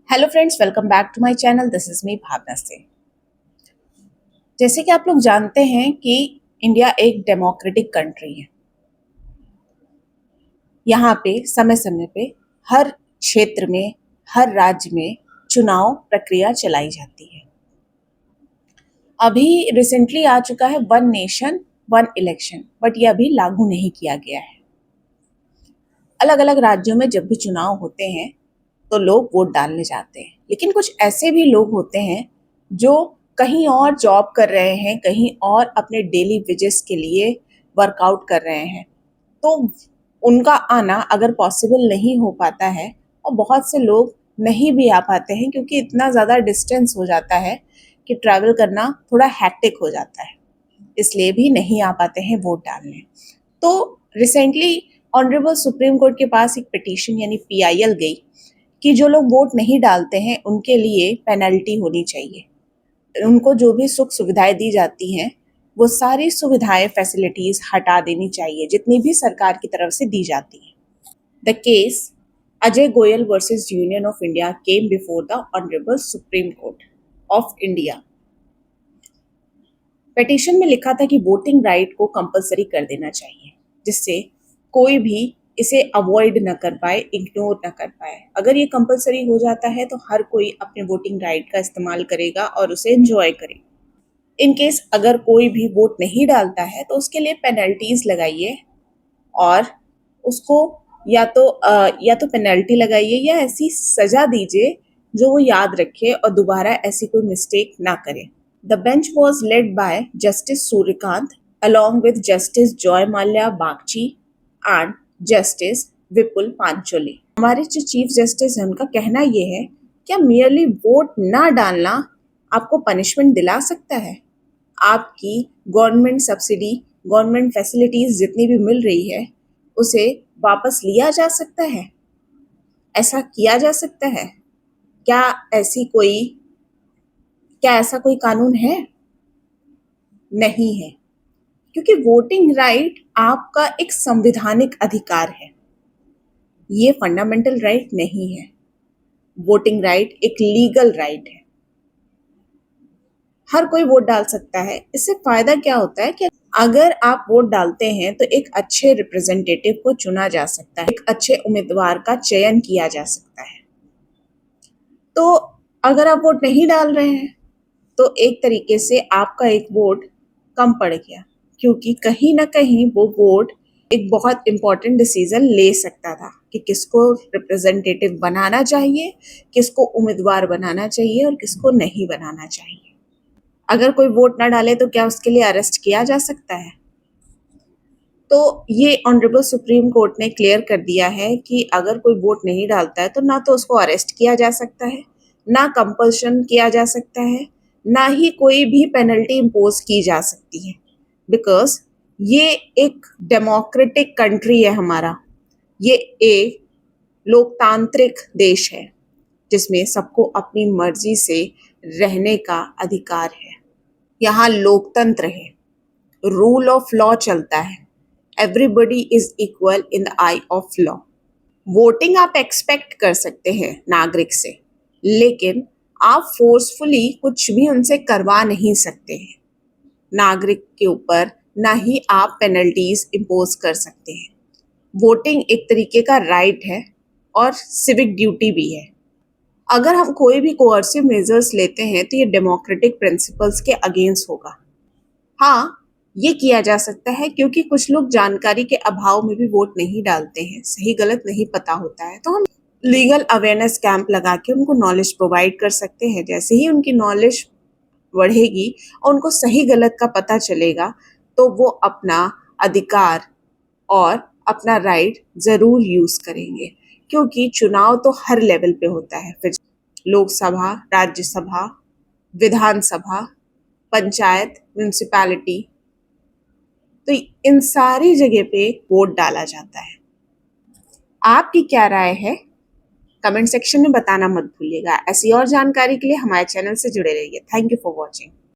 Hello friends, welcome back to my channel. This is me Bhavna से। जैसे कि आप लोग जानते हैं कि इंडिया एक डेमोक्रेटिक कंट्री है। यहाँ पे समय समय पे हर क्षेत्र में, हर राज्य में चुनाव प्रक्रिया चलाई जाती है। अभी रिसेंटली आ चुका है one nation one election, but ये अभी लागू नहीं किया गया है। अलग अलग राज्यों में जब भी चुनाव होते हैं तो लोग वोट डालने जाते हैं, लेकिन कुछ ऐसे भी लोग होते हैं जो कहीं और जॉब कर रहे हैं, कहीं और अपने डेली वेजेस के लिए वर्कआउट कर रहे हैं, तो उनका आना अगर पॉसिबल नहीं हो पाता है, और बहुत से लोग नहीं भी आ पाते हैं क्योंकि इतना ज़्यादा डिस्टेंस हो जाता है कि ट्रैवल करना थोड़ा हैक्टिक हो जाता है, इसलिए भी नहीं आ पाते हैं वोट डालने। तो रिसेंटली ऑनरेबल सुप्रीम कोर्ट के पास एक पिटीशन यानी PIL गई कि जो लोग वोट नहीं डालते हैं उनके लिए पेनल्टी होनी चाहिए। उनको जो भी सुख सुविधाएं दी जाती हैं वो सारी सुविधाएं, फैसिलिटीज हटा देनी चाहिए जितनी भी सरकार की तरफ से दी जाती हैं। The case Ajay Goyal versus union of India came before the honourable supreme court of India. Petition में लिखा था कि वोटिंग राइट को कंपलसरी कर देना चाहिए, जिससे कोई भी इसे अवॉइड न कर पाए, इग्नोर न कर पाए। अगर ये कंपलसरी हो जाता है तो हर कोई अपने वोटिंग राइट का इस्तेमाल करेगा और उसे एंजॉय करेगा। इन केस अगर कोई भी वोट नहीं डालता है तो उसके लिए पेनल्टीज लगाइए, और उसको या तो पेनल्टी लगाइए या ऐसी सजा दीजिए जो वो याद रखे और दोबारा ऐसी कोई मिस्टेक ना करे। The bench was led by justice Suryakant along with Justice Joy Mallya Bagchi and Justice विपुल पांचोली। हमारे जो चीफ जस्टिस है उनका कहना ये है, क्या मियरली वोट ना डालना आपको पनिशमेंट दिला सकता है? आपकी गवर्नमेंट सब्सिडी, गवर्नमेंट फैसिलिटीज जितनी भी मिल रही है उसे वापस लिया जा सकता है? ऐसा किया जा सकता है? क्या ऐसा कोई कानून है? नहीं है, क्योंकि वोटिंग राइट आपका एक संवैधानिक अधिकार है, ये फंडामेंटल राइट नहीं है। वोटिंग राइट एक लीगल राइट है, हर कोई वोट डाल सकता है। इससे फायदा क्या होता है कि अगर आप वोट डालते हैं तो एक अच्छे रिप्रेजेंटेटिव को चुना जा सकता है, एक अच्छे उम्मीदवार का चयन किया जा सकता है। तो अगर आप वोट नहीं डाल रहे हैं तो एक तरीके से आपका एक वोट कम पड़ गया, क्योंकि कहीं ना कहीं वो वोट एक बहुत इंपॉर्टेंट डिसीजन ले सकता था कि किसको रिप्रेजेंटेटिव बनाना चाहिए, किसको उम्मीदवार बनाना चाहिए और किसको नहीं बनाना चाहिए। अगर कोई वोट ना डाले तो क्या उसके लिए अरेस्ट किया जा सकता है? तो ये ऑनरेबल सुप्रीम कोर्ट ने क्लियर कर दिया है कि अगर कोई वोट नहीं डालता है तो ना तो उसको अरेस्ट किया जा सकता है, ना कंपल्शन किया जा सकता है, ना ही कोई भी पेनल्टी इम्पोज की जा सकती है, बिकॉज ये एक डेमोक्रेटिक कंट्री है हमारा। ये एक लोकतांत्रिक देश है जिसमें सबको अपनी मर्जी से रहने का अधिकार है। यहाँ लोकतंत्र है, रूल ऑफ लॉ चलता है, everybody is equal in the I of law. Voting आप एक्सपेक्ट कर सकते हैं नागरिक से, लेकिन आप फोर्सफुली कुछ भी उनसे करवा नहीं सकते हैं नागरिक के ऊपर, ना ही आप पेनल्टीज इम्पोज कर सकते हैं। वोटिंग एक तरीके का राइट है और सिविक ड्यूटी भी है। अगर हम कोई भी कोअर्सिव मेजर्स लेते हैं तो ये डेमोक्रेटिक प्रिंसिपल्स के अगेंस्ट होगा। हाँ, ये किया जा सकता है क्योंकि कुछ लोग जानकारी के अभाव में भी वोट नहीं डालते हैं, सही गलत नहीं पता होता है, तो हम लीगल अवेयरनेस कैंप लगा के उनको नॉलेज प्रोवाइड कर सकते हैं। जैसे ही उनकी नॉलेज बढ़ेगी और उनको सही गलत का पता चलेगा तो वो अपना अधिकार और अपना राइट ज़रूर यूज़ करेंगे, क्योंकि चुनाव तो हर लेवल पे होता है, फिर लोकसभा, राज्यसभा, विधानसभा, पंचायत, म्यूनिसिपैलिटी, तो इन सारी जगह पे वोट डाला जाता है। आपकी क्या राय है? कमेंट सेक्शन में बताना मत भूलिएगा। ऐसी और जानकारी के लिए हमारे चैनल से जुड़े रहिए। Thank you for watching.